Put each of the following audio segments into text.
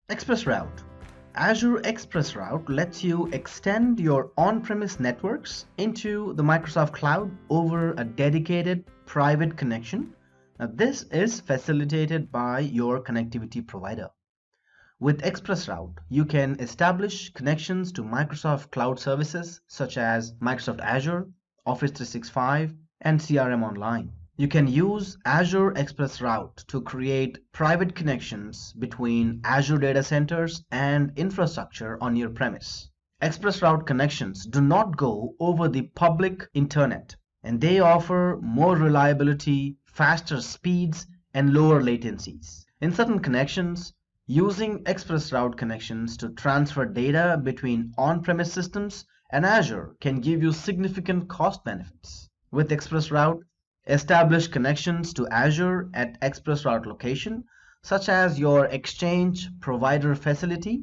ExpressRoute. Azure ExpressRoute lets you extend your on-premise networks into the Microsoft Cloud over a dedicated private connection. Now, this is facilitated by your connectivity provider. With ExpressRoute, you can establish connections to Microsoft Cloud services such as Microsoft Azure, Office 365, and CRM Online. You can use Azure ExpressRoute to create private connections between Azure data centers and infrastructure on your premise. ExpressRoute connections do not go over the public internet, and they offer more reliability, faster speeds, and lower latencies. In certain connections, using ExpressRoute connections to transfer data between on-premise systems and Azure can give you significant cost benefits. With ExpressRoute, establish connections to Azure at ExpressRoute location, such as your Exchange provider facility,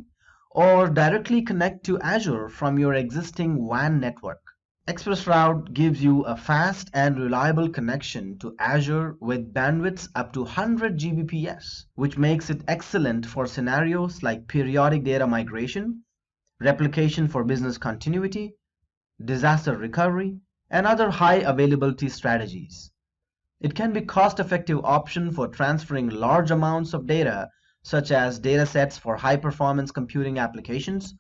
or directly connect to Azure from your existing WAN network. ExpressRoute gives you a fast and reliable connection to Azure with bandwidths up to 100 Gbps, which makes it excellent for scenarios like periodic data migration, replication for business continuity, disaster recovery, and other high availability strategies. It can be a cost-effective option for transferring large amounts of data, such as datasets for high-performance computing applications,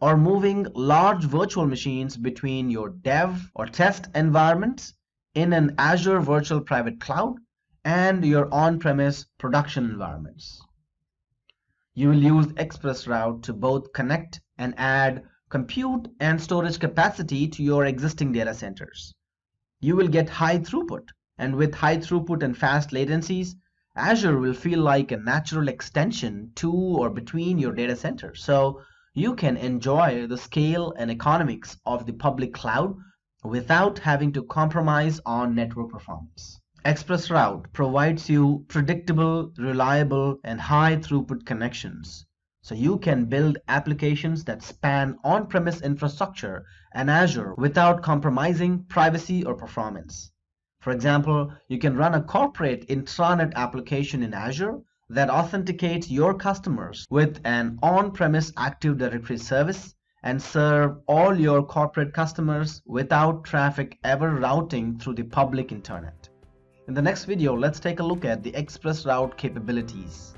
or moving large virtual machines between your dev or test environments in an Azure Virtual Private Cloud and your on-premise production environments. You will use ExpressRoute to both connect and add compute and storage capacity to your existing data centers. You will get high throughput, and with high throughput and fast latencies, Azure will feel like a natural extension to or between your data centers. So you can enjoy the scale and economics of the public cloud without having to compromise on network performance. ExpressRoute provides you predictable, reliable, and high throughput connections, so you can build applications that span on-premise infrastructure and Azure without compromising privacy or performance. For example, you can run a corporate intranet application in Azure that authenticates your customers with an on-premise Active Directory service and serve all your corporate customers without traffic ever routing through the public internet. In the next video, let's take a look at the ExpressRoute capabilities.